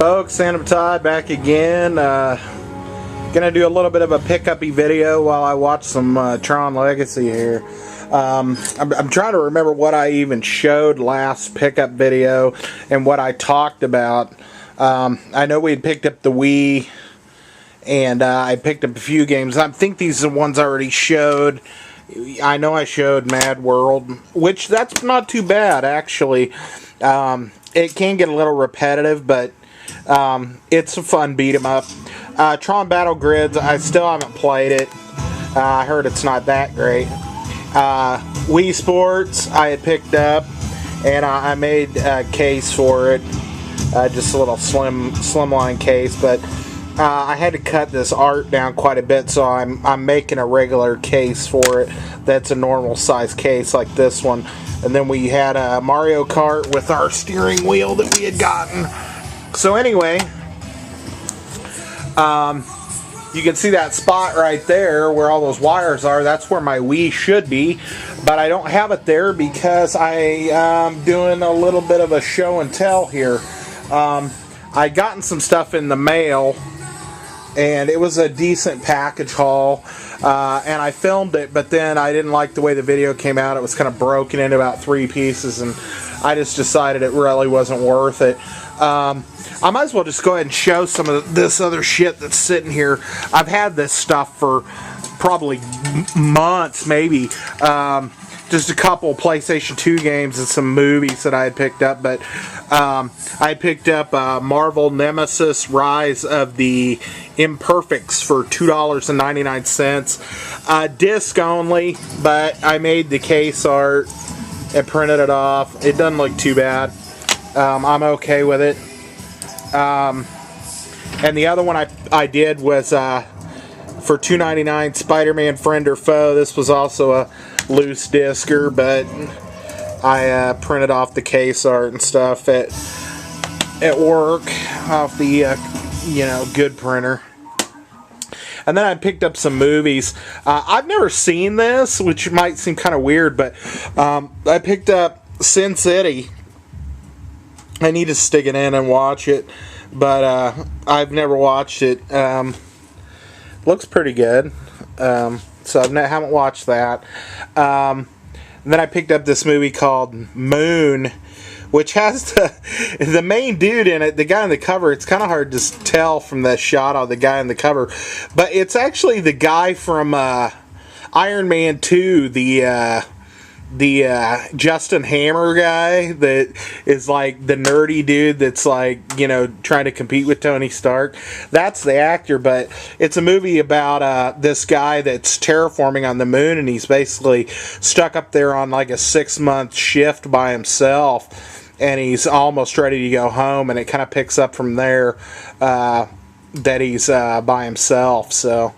Folks, Sandamtod back again. Gonna do a little bit of a pick-up-y video while I watch some Tron Legacy here. I'm trying to remember what I even showed last pickup video and what I talked about. I know we had picked up the Wii, and I picked up a few games. I think these are the ones I already showed. I know I showed Mad World, which that's not too bad, actually. It can get a little repetitive, but it's a fun beat 'em up. Tron Battle Grids, I still haven't played it. I heard it's not that great. Wii Sports, I had picked up, and I made a case for it. Just a little slimline case, but I had to cut this art down quite a bit, so I'm making a regular case for it. That's a normal size case like this one. And then we had a Mario Kart with our steering wheel that we had gotten. So anyway, you can see that spot right there where all those wires are. That's where my Wii should be, but I don't have it there because I am doing a little bit of a show and tell here. I gotten some stuff in the mail, and it was a decent package haul, and I filmed it, but then I didn't like the way the video came out. It was kind of broken into about 3 pieces, and I just decided it really wasn't worth it. I might as well just go ahead and show some of this other shit that's sitting here. I've had this stuff for probably months, maybe. Just a couple PlayStation 2 games and some movies that I had picked up, but I picked up Marvel Nemesis Rise of the Imperfects for $2.99. Disc only, but I made the case art and printed it off. It doesn't look too bad. I'm okay with it. And the other one I did was for $2.99, Spider-Man Friend or Foe. This was also a loose discer, but I printed off the case art and stuff at work off the good printer. And then I picked up some movies. I've never seen this, which might seem kind of weird, but I picked up Sin City. I need to stick it in and watch it, but I've never watched it. Looks pretty good, so I haven't watched that. Then I picked up this movie called Moon, which has the main dude in it, the guy on the cover. It's kind of hard to tell from the shot of the guy on the cover, but it's actually the guy from Iron Man 2, the Justin Hammer guy that is like the nerdy dude that's like, trying to compete with Tony Stark. That's the actor, but it's a movie about this guy that's terraforming on the moon, and he's basically stuck up there on like a 6-month shift by himself, and he's almost ready to go home, and it kind of picks up from there that he's by himself. So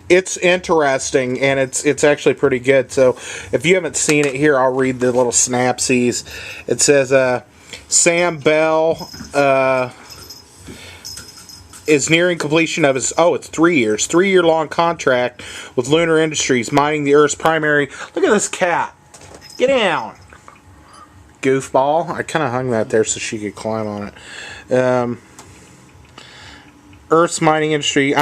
it's interesting, and it's actually pretty good. So if you haven't seen it, here I'll read the little synopses. It says Sam Bell is nearing completion of his it's 3 year long contract with Lunar Industries, mining the Earth's primary. Look at this cat. Get down, goofball. I kind of hung that there so she could climb on it. Earth's mining industry.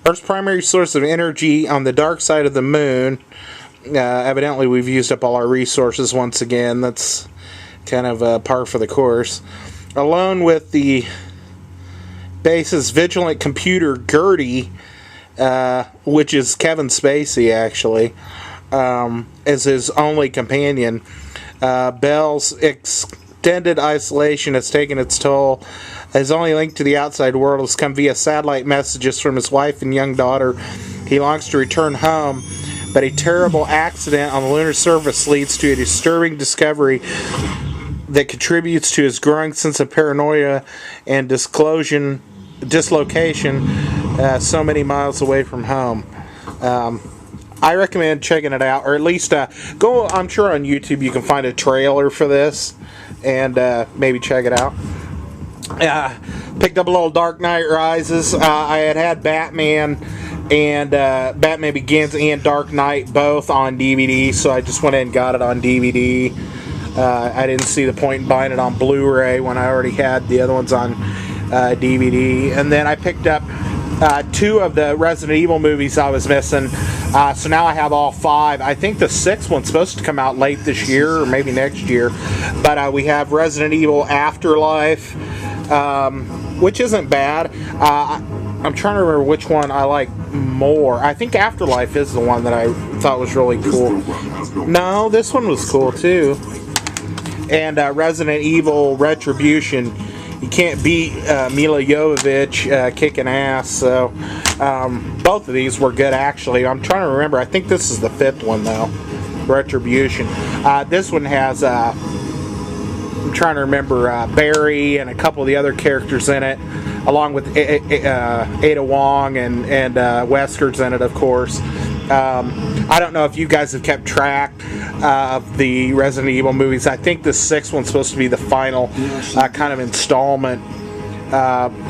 Earth's primary source of energy on the dark side of the moon. Evidently, we've used up all our resources once again. That's kind of par for the course. Alone with the base's vigilant computer, Gertie, which is Kevin Spacey, actually, as his only companion. Bell's extended isolation has taken its toll. His only link to the outside world has come via satellite messages from his wife and young daughter. He longs to return home, but a terrible accident on the lunar surface leads to a disturbing discovery that contributes to his growing sense of paranoia and dislocation so many miles away from home. I recommend checking it out, or at least go. I'm sure on YouTube you can find a trailer for this and maybe check it out. Picked up a little Dark Knight Rises. I had Batman and Batman Begins and Dark Knight both on DVD, so I just went in and got it on DVD. I didn't see the point in buying it on Blu-ray when I already had the other ones on DVD. And then I picked up 2 of the Resident Evil movies I was missing. So now I have all 5. I think the 6th one's supposed to come out late this year or maybe next year. But we have Resident Evil Afterlife, which isn't bad. I'm trying to remember which one I like more. I think Afterlife is the one that I thought was really cool. No, this one was cool too. And Resident Evil Retribution. You can't beat Mila Jovovich kicking ass. So both of these were good actually. I'm trying to remember. I think this is the 5th one though. Retribution. This one has I'm trying to remember Barry and a couple of the other characters in it, along with Ada Wong and Wesker's in it, of course. I don't know if you guys have kept track of the Resident Evil movies. I think the 6th one's supposed to be the final kind of installment.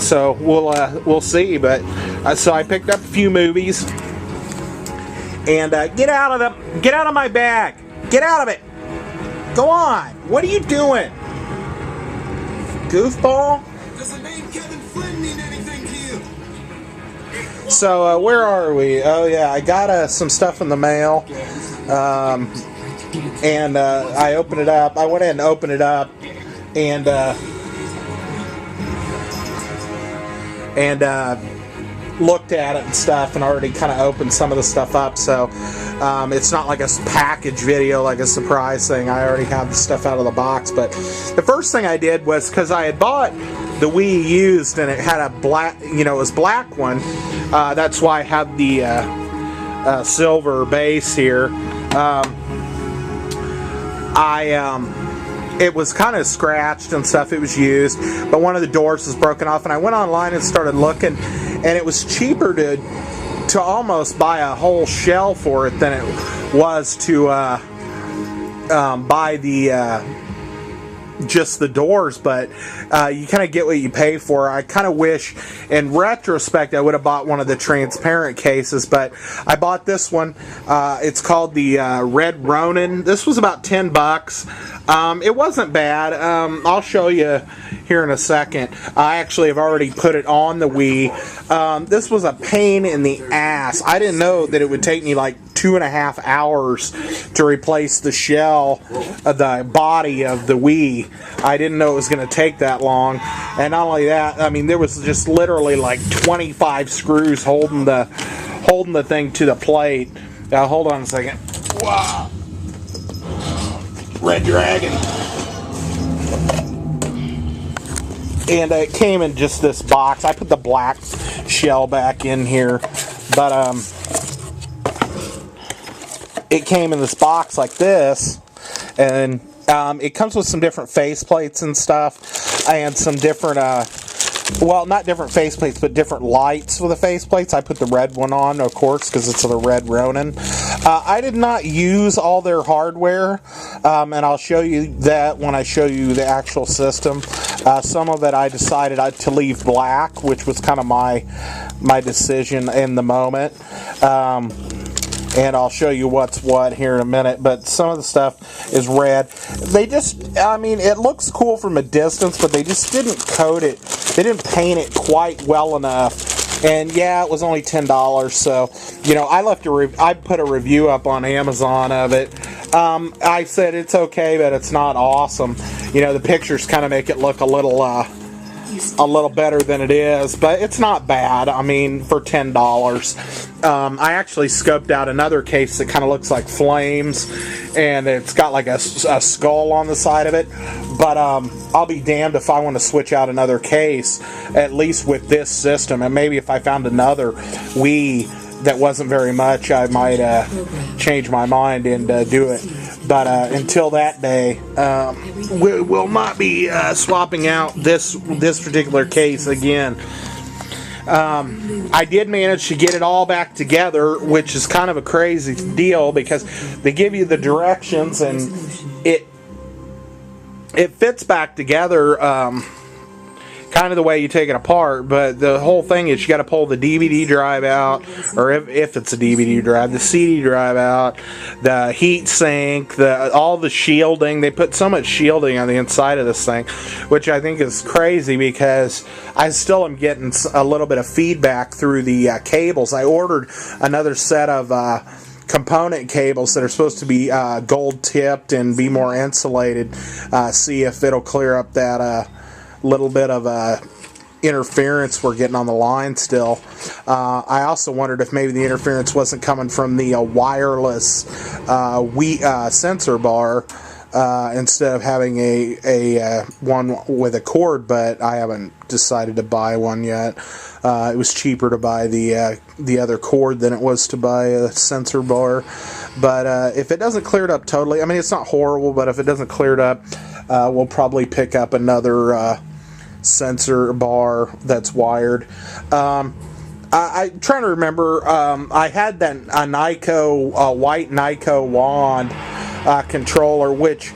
So we'll see. But so I picked up a few movies. And get out of my bag. Get out of it. Go on. What are you doing? Goofball? Does the name Kevin Flynn mean anything to you? So where are we? Oh yeah, I got some stuff in the mail, and I opened it up. I went ahead and opened it up, and looked at it and stuff, and already kind of opened some of the stuff up. So it's not like a package video, like a surprise thing. I already have the stuff out of the box. But the first thing I did was, because I had bought the Wii used and it had a black, it was black one. That's why I have the silver base here. It was kind of scratched and stuff. It was used, but one of the doors was broken off, and I went online and started looking, and it was cheaper to almost buy a whole shell for it than it was to buy the just the doors. But you kind of get what you pay for. I kind of wish, in retrospect, I would have bought one of the transparent cases, but I bought this one. It's called the Red Ronin. This was about $10. It wasn't bad. I'll show you here in a second. I actually have already put it on the Wii. This was a pain in the ass. I didn't know that it would take me like 2.5 hours to replace the shell of the body of the Wii. I didn't know it was going to take that long. And not only that, I mean, there was just literally like 25 screws holding the thing to the plate. Now hold on a second. Wow. Red Dragon. And it came in just this box. I put the black shell back in here, but it came in this box like this, and it comes with some different faceplates and stuff, and some different well, not different faceplates, but different lights for the faceplates. I put the red one on, of course, because it's the Red Ronin. I did not use all their hardware, and I'll show you that when I show you the actual system. Some of it I decided to leave black, which was kind of my decision in the moment. And I'll show you what's what here in a minute, but some of the stuff is red. They just, I mean, it looks cool from a distance, but they just didn't coat it. They didn't paint it quite well enough. And yeah, it was only $10, so, I put a review up on Amazon of it. I said it's okay, but it's not awesome. The pictures kind of make it look a little better than it is, but it's not bad. I mean, for $10. I actually scoped out another case that kind of looks like Flames, and it's got like a skull on the side of it. But I'll be damned if I want to switch out another case, at least with this system. And maybe if I found another Wii that wasn't very much, I might change my mind and do it. But until that day, we will not be swapping out this particular case again. I did manage to get it all back together, which is kind of a crazy deal because they give you the directions and it fits back together kind kind of the way you take it apart, but the whole thing is you got to pull the DVD drive out, or if it's a DVD drive, the CD drive out, the heat sink, all the shielding. They put so much shielding on the inside of this thing, which I think is crazy because I still am getting a little bit of feedback through the cables. I ordered another set of component cables that are supposed to be gold tipped and be more insulated. See if it'll clear up that little bit of interference we're getting on the line still. I also wondered if maybe the interference wasn't coming from the wireless Wii sensor bar instead of having a one with a cord, but I haven't decided to buy one yet. It was cheaper to buy the other cord than it was to buy a sensor bar. But if it doesn't clear it up totally, I mean, it's not horrible, but if it doesn't clear it up, we'll probably pick up another sensor bar that's wired. I'm trying to remember. I had that a white Nyko wand controller, which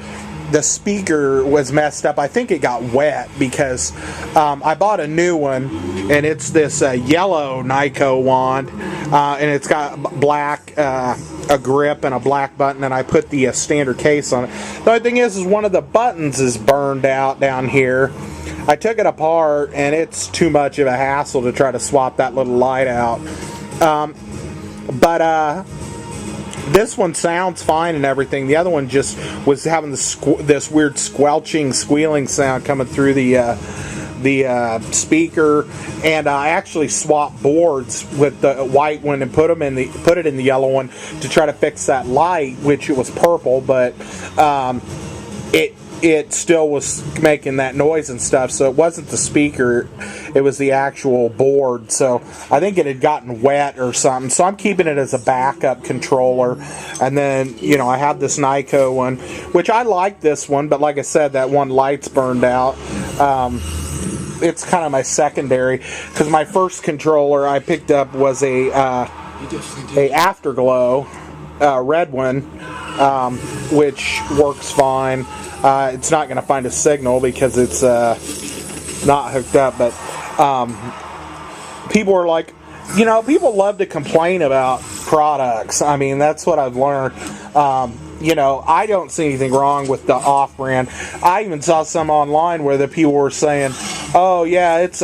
the speaker was messed up. I think it got wet because I bought a new one, and it's this yellow Nyko wand, and it's got black a grip and a black button, and I put the standard case on it. The only thing is one of the buttons is burned out down here. I took it apart, and it's too much of a hassle to try to swap that little light out. But this one sounds fine and everything. The other one just was having this weird squelching, squealing sound coming through the speaker. And I actually swapped boards with the white one and put it in the yellow one to try to fix that light, which it was purple, but it still was making that noise and stuff. So it wasn't the speaker, it was the actual board. So I think it had gotten wet or something. So I'm keeping it as a backup controller. And then, I have this Nyko one, which I like this one, but like I said, that one light's burned out. It's kind of my secondary, because my first controller I picked up was a Afterglow red one, which works fine. It's not going to find a signal because it's not hooked up, but people are like, people love to complain about products. I mean, that's what I've learned. I don't see anything wrong with the off-brand. I even saw some online where the people were saying, oh yeah, it's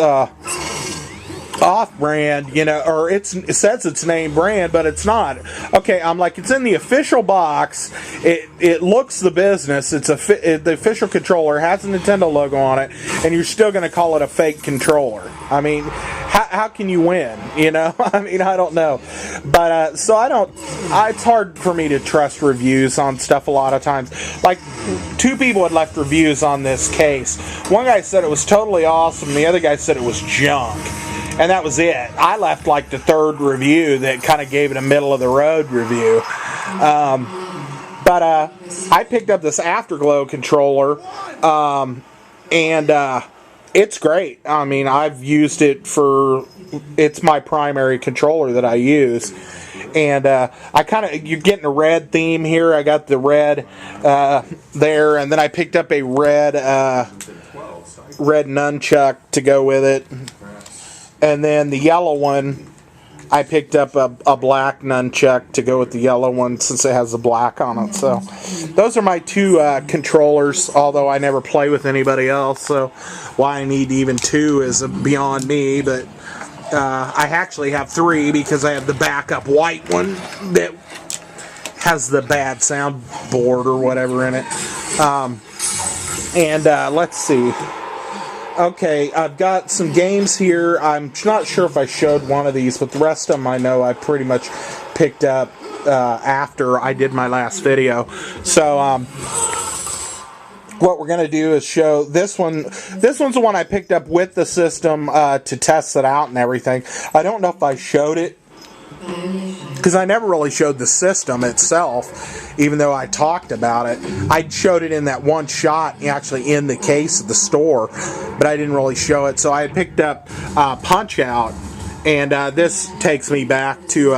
off-brand, or it says it's name brand, but it's not. Okay, I'm like, it's in the official box. It looks the business. The official controller has a Nintendo logo on it, and you're still going to call it a fake controller. I mean, how can you win? I mean, I don't know. But so I don't. It's hard for me to trust reviews on stuff a lot of times. Like, 2 people had left reviews on this case. One guy said it was totally awesome. The other guy said it was junk. And that was it. I left like the 3rd review that kind of gave it a middle-of-the-road review. But I picked up this Afterglow controller, and it's great. I mean, I've used it it's my primary controller that I use. And you're getting a red theme here. I got the red there, and then I picked up a red nunchuck to go with it. And then the yellow one, I picked up a black nunchuck to go with the yellow one since it has the black on it. So those are my 2 controllers, although I never play with anybody else. So why I need even 2 is beyond me. But I actually have 3 because I have the backup white one that has the bad soundboard or whatever in it. Let's see. Okay, I've got some games here. I'm not sure if I showed one of these, but the rest of them I know I pretty much picked up after I did my last video. So, what we're going to do is show this one. This one's the one I picked up with the system to test it out and everything. I don't know if I showed it, because I never really showed the system itself, even though I talked about it. I showed it in that one shot, actually in the case of the store, but I didn't really show it. So I had picked up Punch-Out, And this takes me back to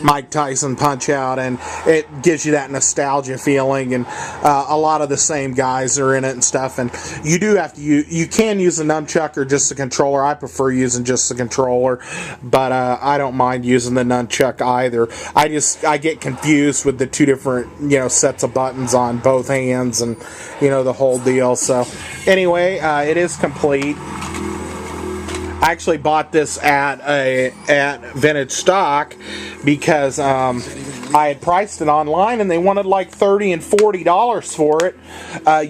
Mike Tyson Punch-Out, and it gives you that nostalgia feeling, and a lot of the same guys are in it and stuff. And you do have to you can use a nunchuck or just a controller. I prefer using just the controller, but I don't mind using the nunchuck either. I get confused with the two different sets of buttons on both hands, and the whole deal. So anyway, it is complete. I actually bought this at Vintage Stock because I had priced it online, and they wanted like $30 and $40 for it,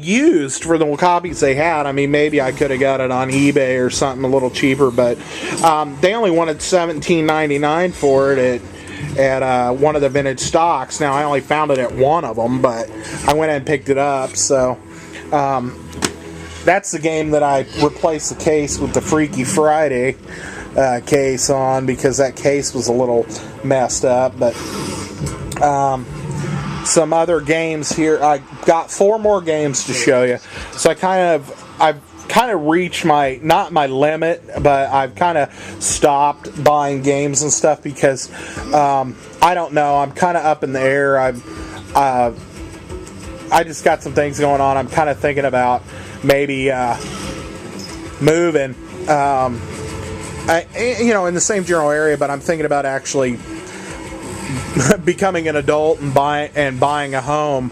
used for the copies they had. I mean, maybe I could have got it on eBay or something a little cheaper, but they only wanted $17.99 for it at one of the Vintage Stocks. Now, I only found it at one of them, but I went and picked it up. So that's the game that I replaced the case with the Freaky Friday case on, because that case was a little messed up. But some other games here. I got 4 more games to show you. So I've kind of reached not my limit, but I've kind of stopped buying games and stuff because I don't know. I'm kind of up in the air. I just got some things going on. I'm kind of thinking about maybe moving, in the same general area, but I'm thinking about actually becoming an adult and buying a home.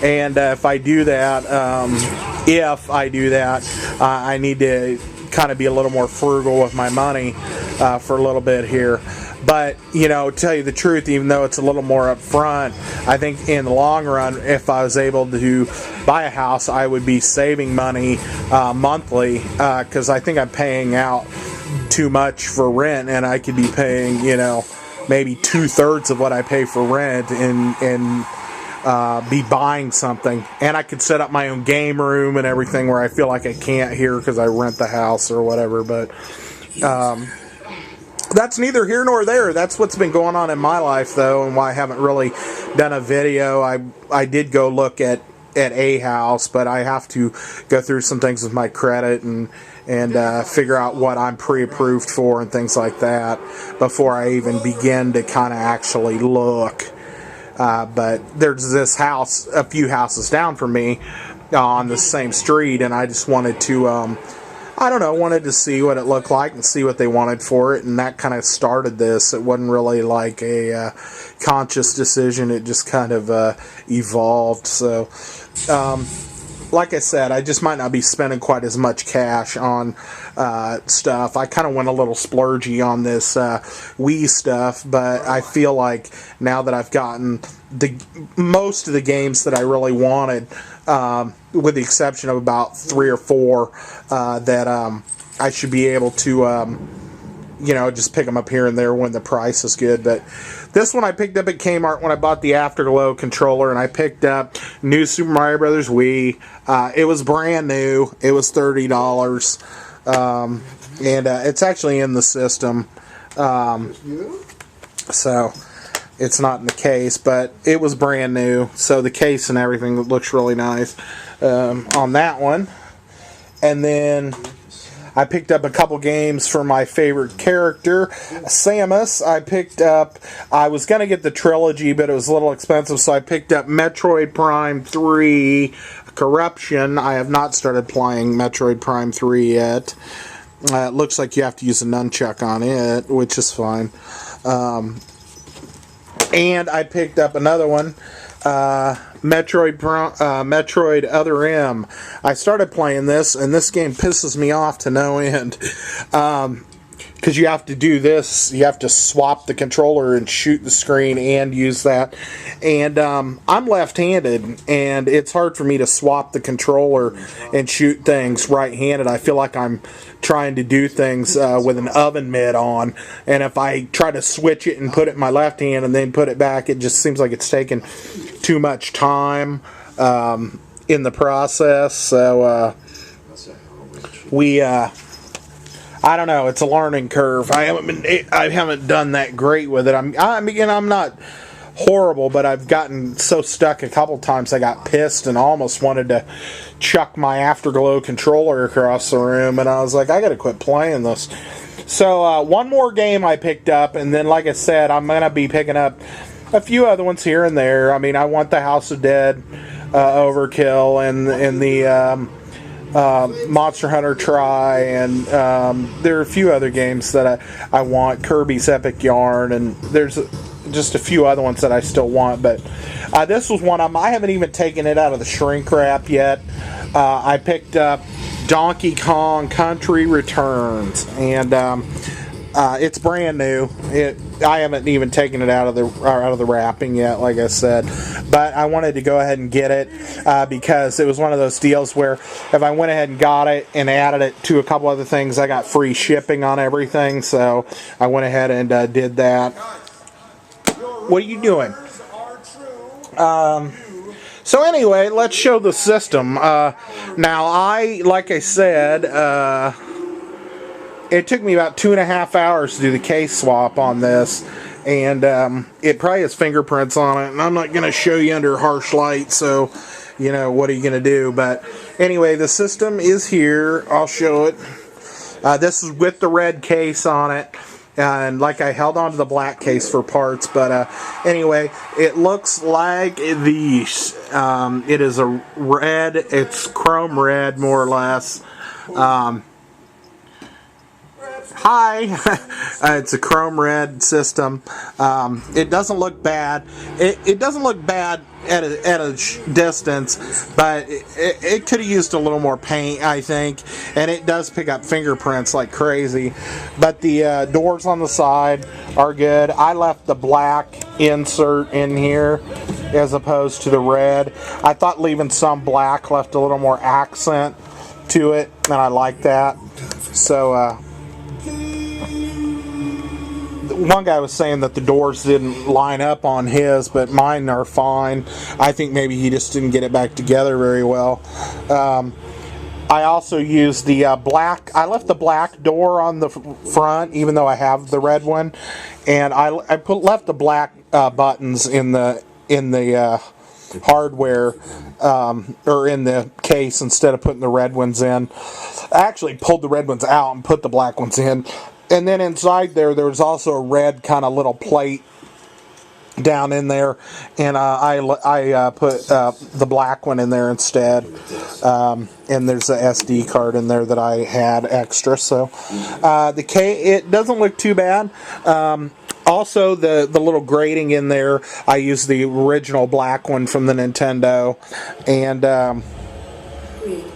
And if I do that, I need to kind of be a little more frugal with my money for a little bit here. But, to tell you the truth, even though it's a little more up front, I think in the long run, if I was able to buy a house, I would be saving money monthly, because I think I'm paying out too much for rent, and I could be paying, maybe 2/3 of what I pay for rent and be buying something. And I could set up my own game room and everything where I feel like I can't here because I rent the house or whatever. But that's neither here nor there. That's what's been going on in my life, though, and why I haven't really done a video. I did go look at a house, but I have to go through some things with my credit and figure out what I'm pre-approved for and things like that before I even begin to kind of actually look. But there's this house a few houses down from me on the same street, and I just wanted to wanted to see what it looked like and see what they wanted for it, and that kind of started this. It wasn't really like a conscious decision. It just kind of evolved. So, like I said, I just might not be spending quite as much cash on stuff. I kind of went a little splurgy on this Wii stuff, but I feel like now that I've gotten most of the games that I really wanted, with the exception of about 3 or 4 that I should be able to just pick them up here and there when the price is good. But this one I picked up at Kmart when I bought the Afterglow controller, and I picked up New Super Mario Bros. Wii. It was brand new. It was $30, and it's actually in the system. So it's not in the case, but it was brand new. So the case and everything looks really nice on that one. And then I picked up a couple games for my favorite character, Samus. I was going to get the trilogy, but it was a little expensive, so I picked up Metroid Prime 3 Corruption. I have not started playing Metroid Prime 3 yet. It looks like you have to use a nunchuck on it, which is fine. And I picked up another one, Metroid Other M. I started playing this, and this game pisses me off to no end. Because you have to do this. You have to swap the controller and shoot the screen and use that. And I'm left-handed, and it's hard for me to swap the controller and shoot things right-handed. I feel like I'm trying to do things with an oven mitt on, and if I try to switch it and put it in my left hand and then put it back, it just seems like it's taking too much time in the process. So I don't know. It's a learning curve. I haven't done that great with it. I'm not horrible, but I've gotten so stuck a couple times I got pissed and almost wanted to chuck my Afterglow controller across the room, and I was like, I gotta quit playing this. So one more game I picked up, and then, like I said, I'm gonna be picking up a few other ones here and there. I mean, I want the House of Dead Overkill and the Monster Hunter Try, and there are a few other games that I want. Kirby's Epic Yarn, and there's just a few other ones that I still want. But this was one I haven't even taken it out of the shrink wrap yet. I picked up Donkey Kong Country Returns, and it's brand new. I haven't even taken it out of the wrapping yet, like I said, but I wanted to go ahead and get it because it was one of those deals where if I went ahead and got it and added it to a couple other things, I got free shipping on everything. So I went ahead and did that. What are you doing? So anyway, let's show the system. Now, like I said, it took me about 2.5 hours to do the case swap on this, and it probably has fingerprints on it, and I'm not going to show you under harsh light, so, you know, what are you going to do? But anyway, the system is here. I'll show it. This is with the red case on it. And like I held on to the black case for parts, but anyway, it looks like these. It is a red. It's chrome red, more or less. Hi, it's a chrome red system. It doesn't look bad. It doesn't look bad at a distance, but it could have used a little more paint, I think. And it does pick up fingerprints like crazy. But the doors on the side are good. I left the black insert in here as opposed to the red. I thought leaving some black left a little more accent to it, and I like that. So, one guy was saying that the doors didn't line up on his, but mine are fine. I think maybe he just didn't get it back together very well. I also used the black. I left the black door on the front, even though I have the red one, and I left the black buttons in the hardware or in the case instead of putting the red ones in. I actually pulled the red ones out and put the black ones in. And then inside there was also a red kind of little plate down in there, and I put the black one in there instead. And there's a SD card in there that I had extra. So it doesn't look too bad. Also, the little grating in there, I used the original black one from the Nintendo, and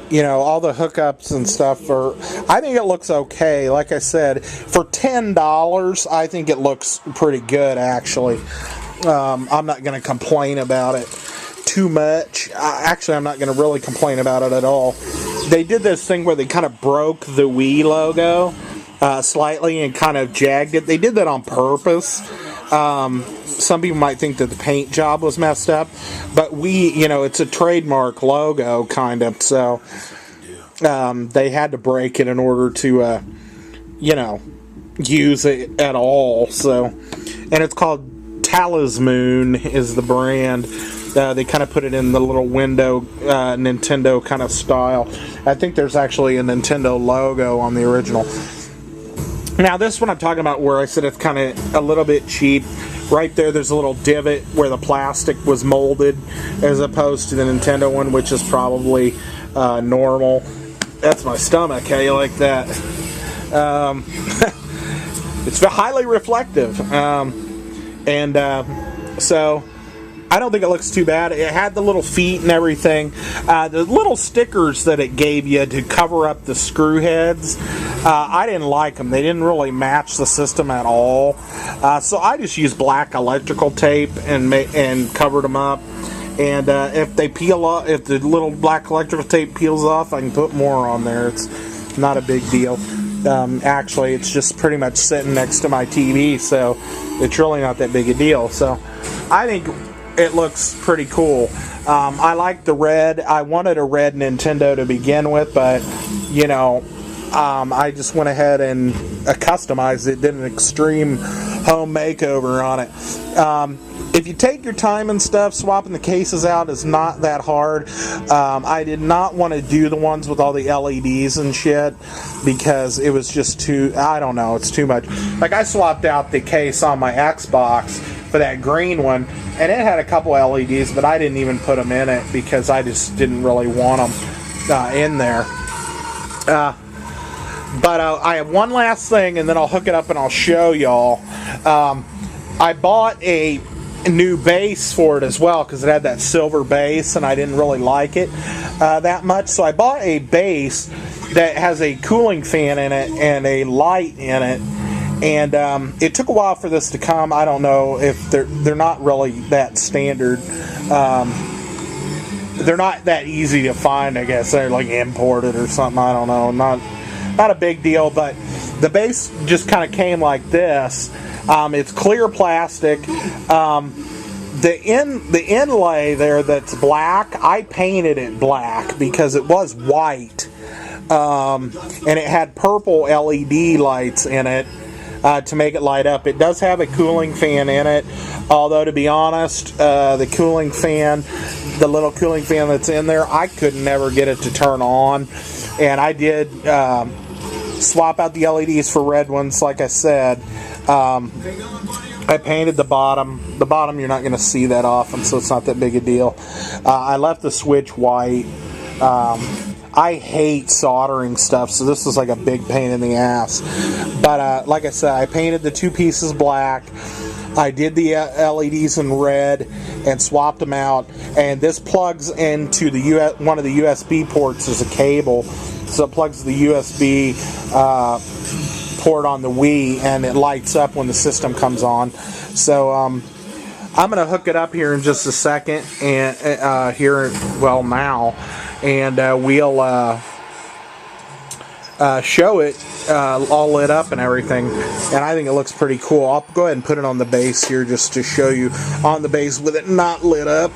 you know, all the hookups and stuff I think it looks okay. Like I said, for $10, I think it looks pretty good, actually. I'm not going to complain about it too much. Actually, I'm not going to really complain about it at all. They did this thing where they kind of broke the Wii logo slightly and kind of jagged it. They did that on purpose. Some people might think that the paint job was messed up, but it's a trademark logo, kind of, so they had to break it in order to, use it at all, so, and it's called Talisman is the brand. They kind of put it in the little window, Nintendo kind of style. I think there's actually a Nintendo logo on the original. Now, this one I'm talking about where I said it's kind of a little bit cheap. Right there's a little divot where the plastic was molded as opposed to the Nintendo one, which is probably normal. That's my stomach. How you like that? It's highly reflective. So I don't think it looks too bad. It had the little feet and everything. The little stickers that it gave you to cover up the screw heads, I didn't like them. They didn't really match the system at all. So I just used black electrical tape and covered them up. And if they peel off, if the little black electrical tape peels off, I can put more on there. It's not a big deal. Actually, it's just pretty much sitting next to my TV, so it's really not that big a deal. So I think it looks pretty cool. I like the red. I wanted a red Nintendo to begin with, but I just went ahead and customized it, did an extreme home makeover on it. if you take your time and stuff, swapping the cases out is not that hard. I did not want to do the ones with all the LEDs and shit because it was just too, I don't know, it's too much. Like, I swapped out the case on my Xbox for that green one, and it had a couple LEDs, but I didn't even put them in it because I just didn't really want them in there. But I have one last thing, and then I'll hook it up and I'll show y'all. I bought a new base for it as well because it had that silver base, and I didn't really like it that much. So I bought a base that has a cooling fan in it and a light in it. And it took a while for this to come. I don't know if they're not really that standard. They're not that easy to find, I guess. They're like imported or something. I don't know. Not a big deal, but the base just kind of came like this. It's clear plastic. The inlay there that's black, I painted it black because it was white. And it had purple LED lights in it. To make it light up. It does have a cooling fan in it, although to be honest, the cooling fan, the little cooling fan that's in there, I could never get it to turn on. And I did swap out the LEDs for red ones, like I said. I painted the bottom. The bottom you're not going to see that often, so it's not that big a deal. I left the switch white. I hate soldering stuff, so this was like a big pain in the ass. But like I said, I painted the two pieces black. I did the LEDs in red and swapped them out. And this plugs into the one of the USB ports as a cable. So it plugs the USB port on the Wii, and it lights up when the system comes on. So I'm going to hook it up here in just a second, and now. And we'll show it all lit up and everything, and I think it looks pretty cool. I'll go ahead and put it on the base here just to show you on the base with it not lit up.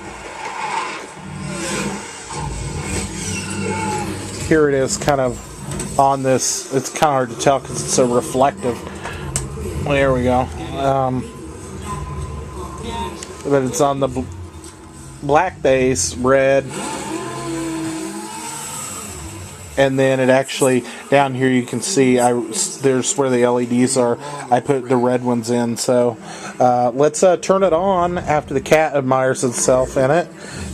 Here it is, kind of on this. It's kind of hard to tell because it's so reflective. There we go. But it's on the black base, red. And then it actually, down here you can see, there's where the LEDs are. I put the red ones in. So let's turn it on after the cat admires itself in it.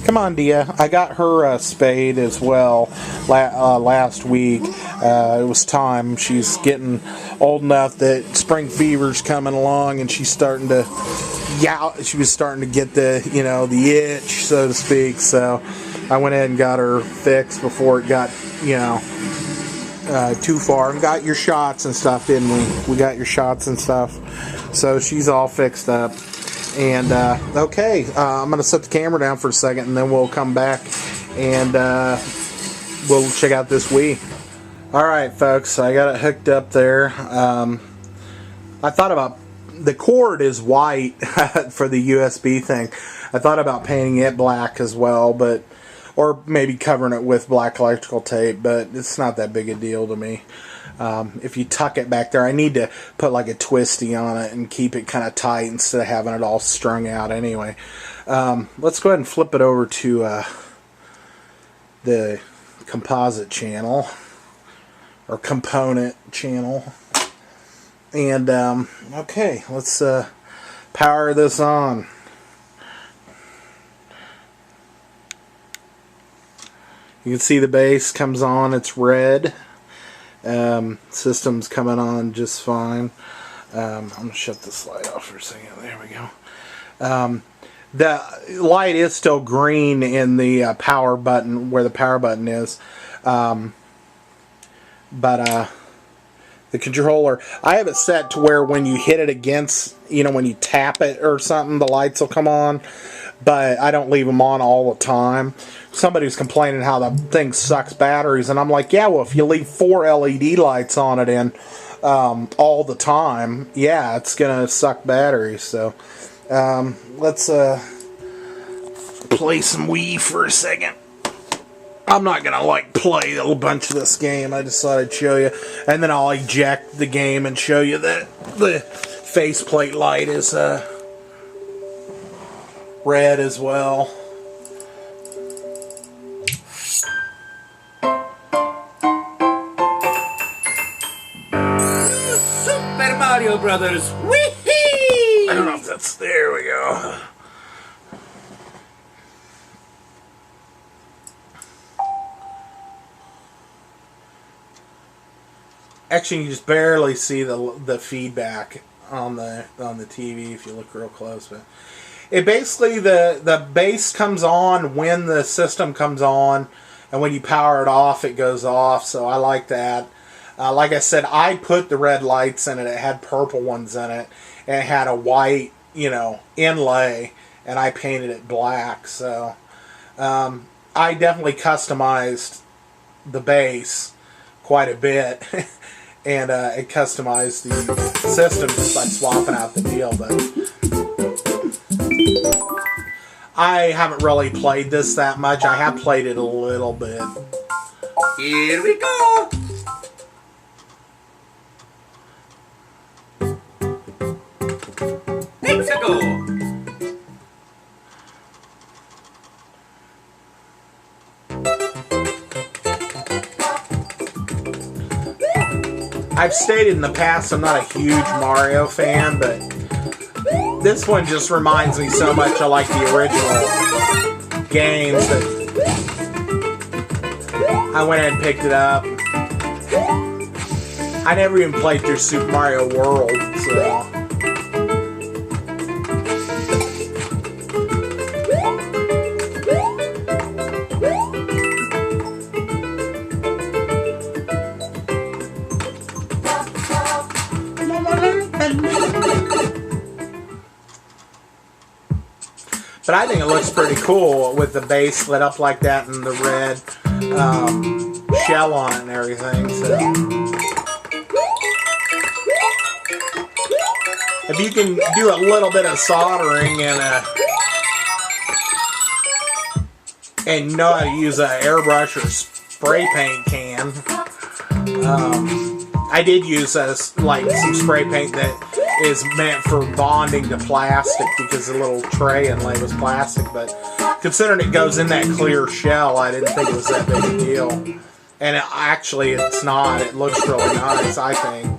Come on, Dia. I got her spayed as well last week. It was time. She's getting old enough that spring fever's coming along, and she's starting to, she was starting to get the itch, so to speak. So I went ahead and got her fixed before it got, too far. And got your shots and stuff, didn't we? We got your shots and stuff. So she's all fixed up. And, okay, I'm going to set the camera down for a second, and then we'll come back and we'll check out this Wii. Alright, folks, I got it hooked up there. I thought about, the cord is white for the USB thing. I thought about painting it black as well, but or maybe covering it with black electrical tape, but it's not that big a deal to me. If you tuck it back there, I need to put like a twisty on it and keep it kind of tight instead of having it all strung out anyway. Let's go ahead and flip it over to the composite channel, or component channel. And, okay, let's power this on. You can see the base comes on, it's red. System's coming on just fine. I'm going to shut this light off for a second. There we go. The light is still green in the power button, where the power button is. But the controller, I have it set to where when you hit it against, when you tap it or something, the lights will come on. But I don't leave them on all the time. Somebody was complaining how the thing sucks batteries, and I'm like, yeah, well, if you leave 4 LED lights on it all the time, yeah, it's gonna suck batteries. So let's play some Wii for a second. I'm not gonna play a bunch of this game. I just thought I'd show you, and then I'll eject the game and show you that the faceplate light is red as well. Super Mario Brothers. Whee! I don't know if that's, there we go. Actually, you just barely see the feedback on the TV if you look real close. But it basically, the bass comes on when the system comes on, and when you power it off, it goes off. So I like that. Like I said, I put the red lights in it. It had purple ones in it, and it had a white, inlay, and I painted it black. So I definitely customized the bass quite a bit. And it customized the system just by swapping out the deal. But I haven't really played this that much. I have played it a little bit. Here we go. Let's go. I've stated in the past I'm not a huge Mario fan, but this one just reminds me so much of like the original games that I went ahead and picked it up. I never even played through Super Mario World, so... But I think it looks pretty cool with the base lit up like that and the red shell on it and everything. So if you can do a little bit of soldering and know how to use an airbrush or spray paint can, I did use some spray paint that is meant for bonding to plastic because the little tray inlay was plastic, but considering it goes in that clear shell, I didn't think it was that big a deal. And actually, it's not. It looks really nice, I think.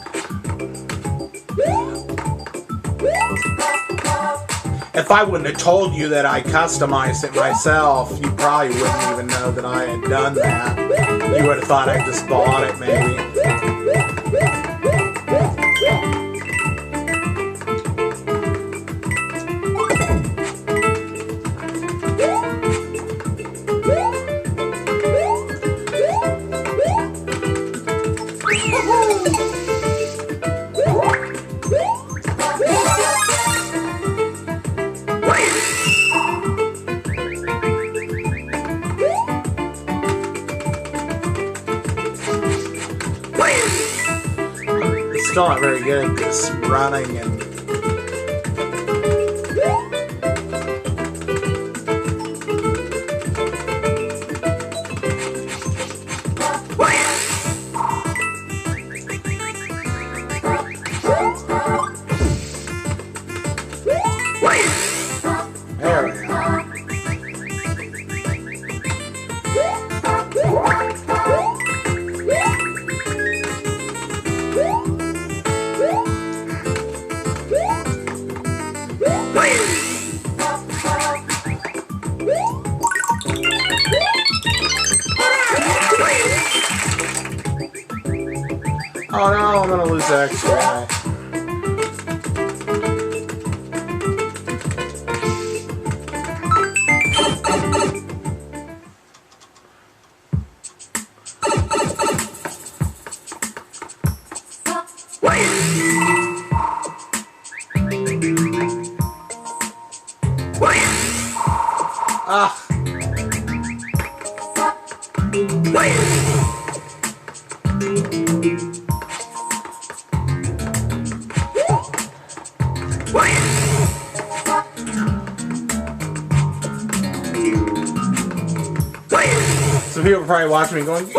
If I wouldn't have told you that I customized it myself, you probably wouldn't even know that I had done that. You would have thought I just bought it, maybe. Still not very good at this running and there we go. Oh no, I'm gonna lose that extra guy. Ah. So people are probably watching me going, you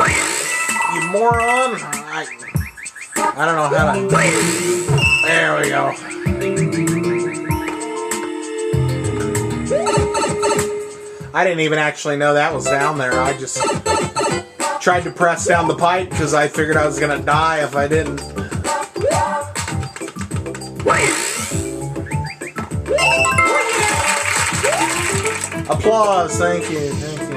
moron! I don't know how to... There we go. I didn't even actually know that was down there. I just tried to press down the pipe because I figured I was gonna die if I didn't. Applause, thank you, thank you.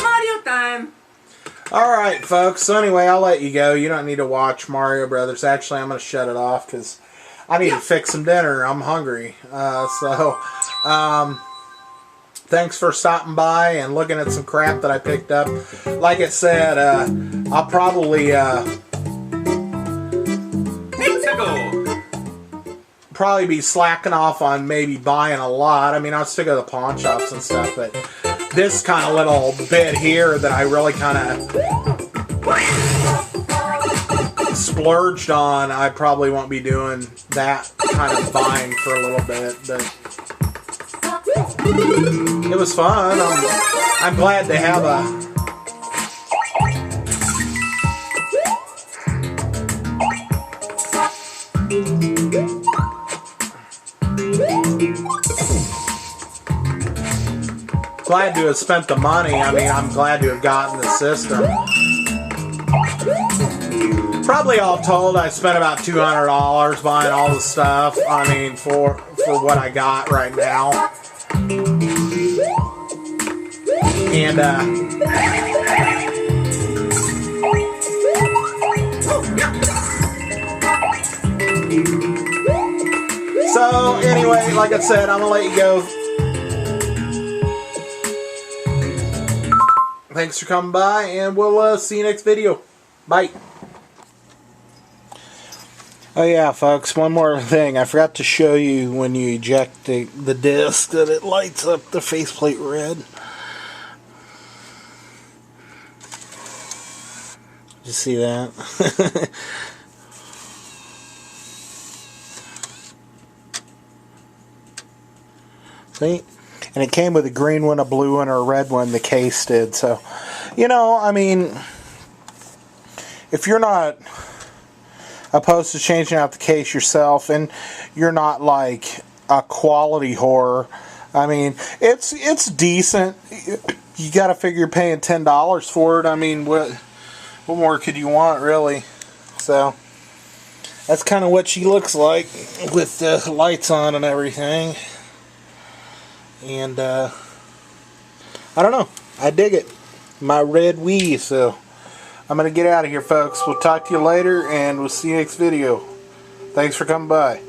Mario time. Alright, folks, so anyway, I'll let you go. You don't need to watch Mario Brothers. Actually, I'm going to shut it off because I need to fix some dinner. I'm hungry. Thanks for stopping by and looking at some crap that I picked up. Like I said, I'll probably be slacking off on maybe buying a lot. I mean, I'll still go to the pawn shops and stuff, but this kind of little bit here that I really kind of splurged on, I probably won't be doing that kind of buying for a little bit, but it was fun. I'm glad to have a glad to have spent the money. I mean, I'm glad to have gotten the system. Probably all told, I spent about $200 buying all the stuff. I mean, for what I got right now. And so anyway, like I said, I'm gonna let you go. Thanks for coming by, and we'll see you next video. Bye. Oh yeah, folks, one more thing. I forgot to show you when you eject the disc that it lights up the faceplate red. Did you see that? See? And it came with a green one, a blue one, or a red one, the case did. So, you know, I mean, if you're not opposed to changing out the case yourself, and you're not like a quality whore, I mean, it's decent. You got to figure you're paying $10 for it. I mean, what more could you want, really? So, that's kind of what she looks like with the lights on and everything. And, I don't know. I dig it. My red Wii, so I'm going to get out of here, folks. We'll talk to you later, and we'll see you next video. Thanks for coming by.